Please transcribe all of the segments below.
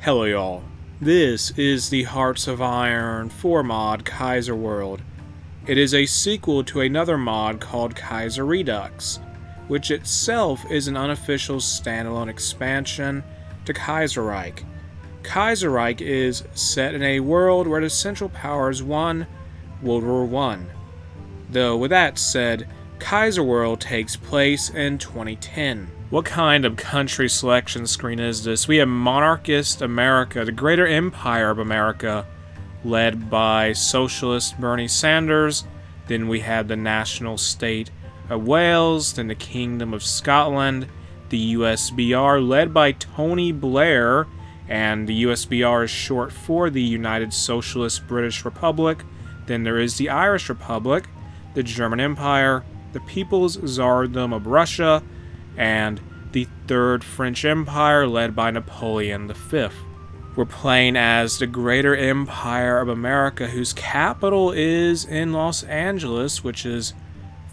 Hello y'all, this is the Hearts of Iron 4 mod Kaiserworld. It is a sequel to another mod called Kaiserredux, which itself is an unofficial standalone expansion to Kaiserreich. Kaiserreich is set in a world where the Central Powers won World War I. Though with that said, Kaiserworld takes place in 2010. What kind of country selection screen is this? We have monarchist America, the greater empire of America, led by socialist Bernie Sanders. Then we have the national state of Wales, then the Kingdom of Scotland, the USBR led by Tony Blair, and the USBR is short for the United Socialist British Republic. Then there is the Irish Republic, the German Empire, the People's Tsardom of Russia, and the Third French Empire led by Napoleon V. We're playing as the Greater Empire of America, whose capital is in Los Angeles, which is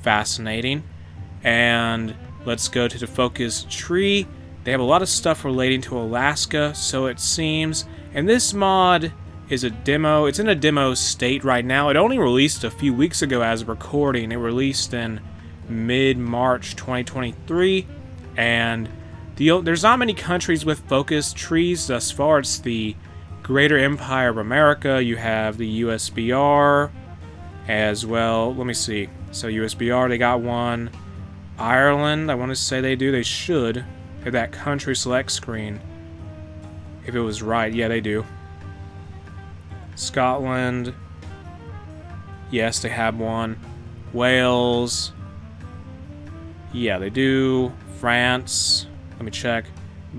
fascinating. And let's go to the focus tree. They have a lot of stuff relating to Alaska, so it seems. And this mod is a demo. It's in a demo state right now. It only released a few weeks ago as of recording. It released in mid-March 2023. And there's not many countries with focus trees thus far. It's the Greater Empire of America. You have the USBR as well. Let me see. So USBR, they got one. Ireland, I want to say they do. They should have that country select screen. If it was right. Yeah, they do. Scotland. Yes, they have one. Wales. Yeah, they do. France. Let me check.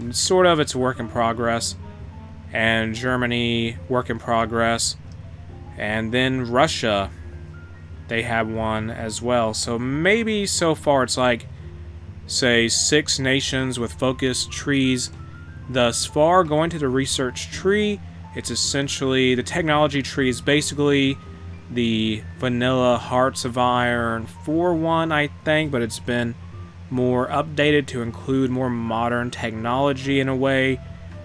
Sort of, it's a work in progress. And Germany, work in progress. And then Russia, they have one as well. So maybe so far it's like, say, 6 nations with focused trees. Thus far, going to the research tree, it's essentially, the technology tree is basically the vanilla Hearts of Iron 4 one, I think, but it's been more updated to include more modern technology in a way.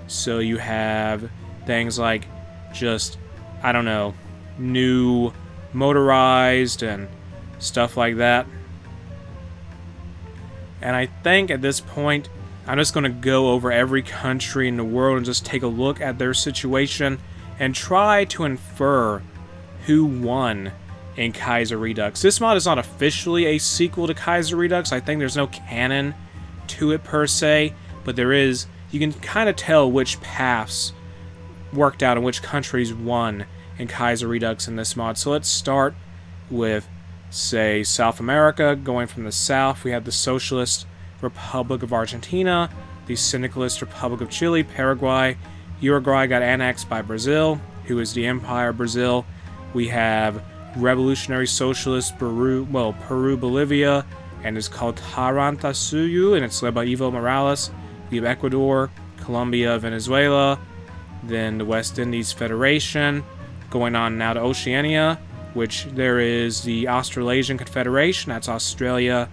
So you have things like just, I don't know, new motorized and stuff like that. And I think at this point, I'm just going to go over every country in the world and just take a look at their situation and try to infer who won in Kaiserredux. This mod is not officially a sequel to Kaiserredux. I think there's no canon to it per se, but there is, you can kind of tell which paths worked out and which countries won in Kaiserredux in this mod. So let's start with, say, South America. Going from the south, we have the Socialist Republic of Argentina, the Syndicalist Republic of Chile, Paraguay. Uruguay got annexed by Brazil, who is the Empire of Brazil. We have Revolutionary Socialist Peru, Bolivia, and it's called Tarantasuyu, and it's led by Evo Morales. We have Ecuador, Colombia, Venezuela, then the West Indies Federation. Going on now to Oceania, which there is the Australasian Confederation, that's Australia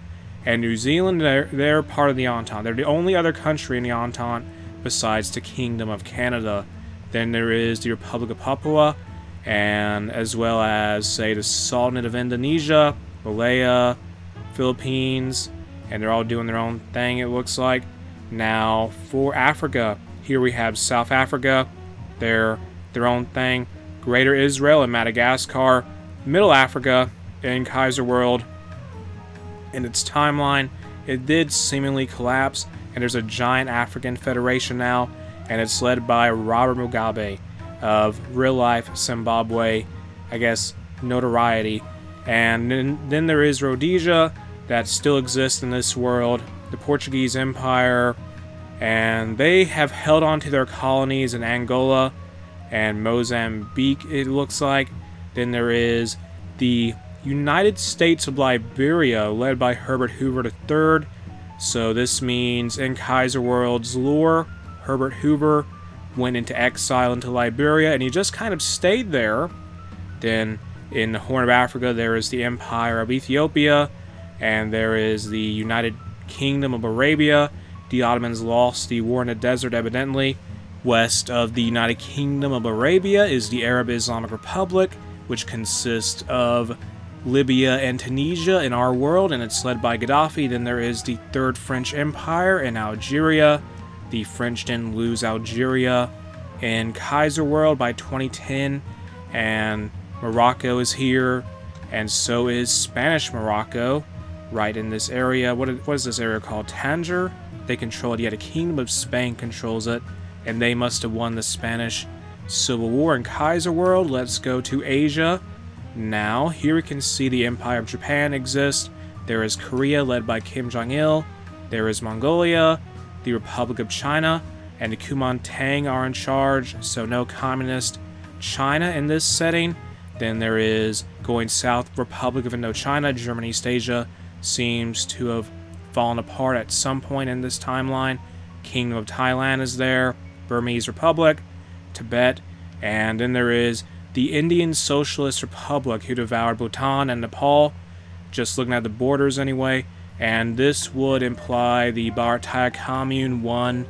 and New Zealand. They're part of the Entente. They're the only other country in the Entente besides the Kingdom of Canada. Then there is the Republic of Papua, and as well as, say, the Sultanate of Indonesia, Malaya, Philippines, and they're all doing their own thing, it looks like. Now, for Africa, here we have South Africa, they're their own thing. Greater Israel and Madagascar. Middle Africa in Kaiserworld. In its timeline, it did seemingly collapse, and there's a giant African federation now, and it's led by Robert Mugabe of real-life Zimbabwe, I guess, notoriety. And then there is Rhodesia, that still exists in this world, the Portuguese Empire, and they have held on to their colonies in Angola and Mozambique, it looks like. Then there is the United States of Liberia, led by Herbert Hoover III. So this means in Kaiserworld's lore, Herbert Hoover went into exile into Liberia, and he just kind of stayed there. Then in the Horn of Africa, there is the Empire of Ethiopia, and there is the United Kingdom of Arabia. The Ottomans lost the war in the desert, evidently. West of the United Kingdom of Arabia is the Arab Islamic Republic, which consists of Libya and Tunisia in our world, and it's led by Gaddafi. Then there is the Third French Empire in Algeria. The French didn't lose Algeria in Kaiserworld by 2010, and Morocco is here, and so is Spanish Morocco, right in this area. What is this area called? Tangier? They control it. Yeah, the Kingdom of Spain controls it, and they must have won the Spanish Civil War in Kaiserworld. Let's go to Asia. Now, here we can see the Empire of Japan exists. There is Korea, led by Kim Jong-il. There is Mongolia, the Republic of China, and the Kuomintang are in charge, so no communist China in this setting. Then there is, going south, Republic of Indochina. German East Asia seems to have fallen apart at some point in this timeline. Kingdom of Thailand is there, Burmese Republic, Tibet, and then there is the Indian Socialist Republic, who devoured Bhutan and Nepal, just looking at the borders anyway, and this would imply the Bharatiya Commune won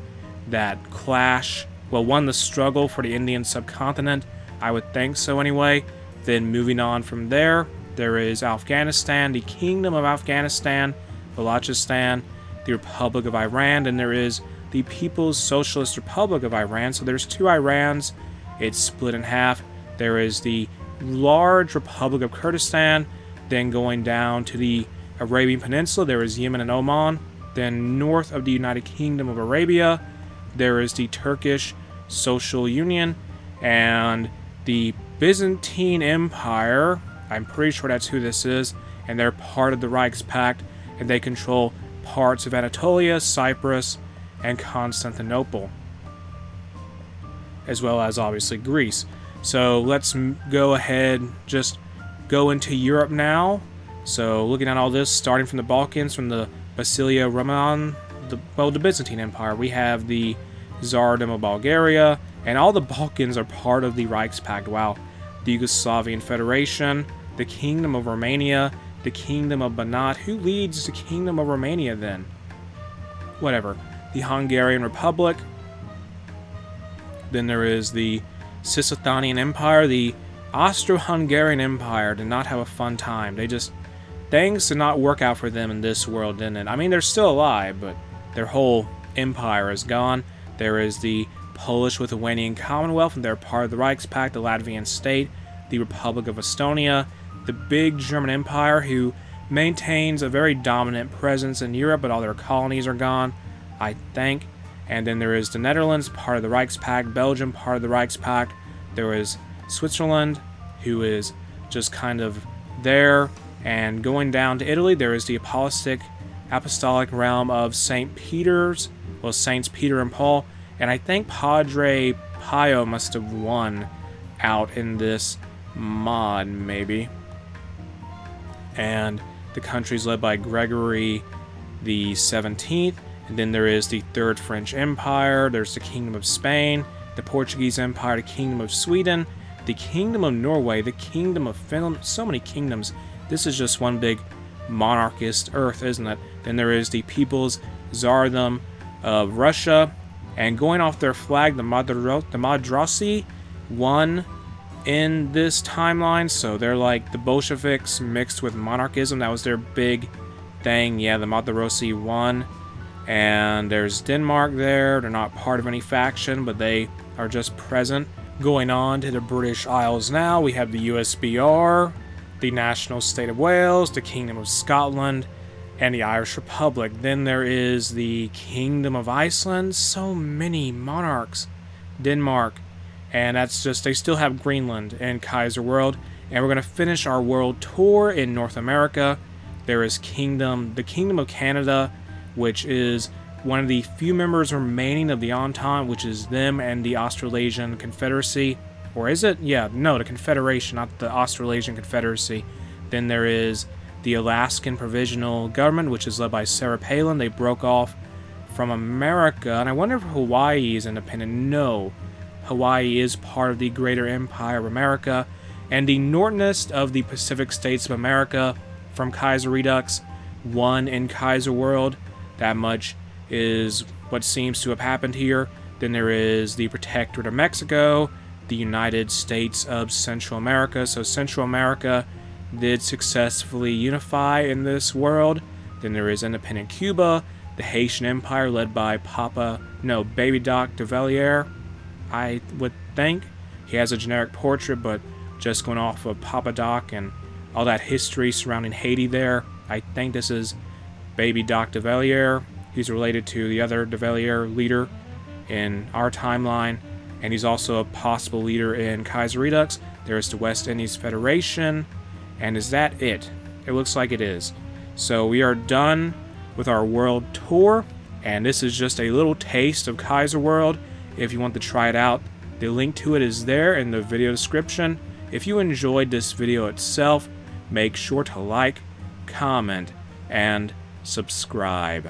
that clash, well, won the struggle for the Indian subcontinent, I would think so anyway. Then moving on from there, there is Afghanistan, the Kingdom of Afghanistan, Balochistan, the Republic of Iran, and there is the People's Socialist Republic of Iran. So there's two Irans, it's split in half. There is the large Republic of Kurdistan, then going down to the Arabian Peninsula, there is Yemen and Oman. Then north of the United Kingdom of Arabia, there is the Turkish Social Union, and the Byzantine Empire, I'm pretty sure that's who this is, and they're part of the Reichspakt, and they control parts of Anatolia, Cyprus, and Constantinople, as well as obviously Greece. So let's go ahead, just go into Europe now. So looking at all this, starting from the Balkans, from the Basilia Roman, the Byzantine Empire, we have the Tsardom of Bulgaria, and all the Balkans are part of the Reichspakt. Wow. The Yugoslavian Federation, the Kingdom of Romania, the Kingdom of Banat. Who leads the Kingdom of Romania then? Whatever. The Hungarian Republic. Then there is the Cisleithanian Empire. The Austro-Hungarian Empire did not have a fun time. Things did not work out for them in this world, didn't it? I mean, they're still alive, but their whole empire is gone. There is the Polish-Lithuanian Commonwealth, and they're part of the Reichspakt, the Latvian state, the Republic of Estonia, the big German Empire, who maintains a very dominant presence in Europe, but all their colonies are gone, I think. And then there is the Netherlands, part of the Reichspakt, Belgium, part of the Reichspakt. There is Switzerland, who is just kind of there. And going down to Italy, there is the apostolic realm of St. Peter's, well, Saints Peter and Paul. And I think Padre Pio must have won out in this mod, maybe. And the country's led by Gregory the 17th. And then there is the Third French Empire. There's the Kingdom of Spain, the Portuguese Empire, the Kingdom of Sweden, the Kingdom of Norway, the Kingdom of Finland. So many kingdoms. This is just one big monarchist earth, isn't it? Then there is the People's Tsardom of Russia. And going off their flag, the Madrasi won in this timeline. So they're like the Bolsheviks mixed with monarchism. That was their big thing. Yeah, the Madrasi won. And there's Denmark there. They're not part of any faction, but they are just present. Going on to the British Isles now, we have the USBR, the National State of Wales, the Kingdom of Scotland, and the Irish Republic. Then there is the Kingdom of Iceland. So many monarchs. Denmark. And that's just, they still have Greenland and Kaiserworld. And we're going to finish our world tour in North America. There is the Kingdom of Canada, which is one of the few members remaining of the Entente, which is them and the Australasian Confederacy. Or is it? Yeah, no, the Confederation, not the Australasian Confederacy. Then there is the Alaskan Provisional Government, which is led by Sarah Palin. They broke off from America, and I wonder if Hawaii is independent. No, Hawaii is part of the Greater Empire of America, and the Northernest of the Pacific States of America from Kaiserredux won in Kaiserworld. That much is what seems to have happened here. Then there is the Protectorate of Mexico, the United States of Central America. So Central America did successfully unify in this world. Then there is independent Cuba, the Haitian Empire led by Baby Doc de Villiers, I would think. He has a generic portrait, but just going off of Papa Doc and all that history surrounding Haiti there, I think this is Baby Doc de Villiers. He's related to the other de Villiers leader in our timeline, and he's also a possible leader in Kaiserredux. There's the West Indies Federation, and is that it? It looks like it is. So we are done with our world tour, and this is just a little taste of Kaiserworld. If you want to try it out, the link to it is there in the video description. If you enjoyed this video itself, make sure to like, comment, and subscribe.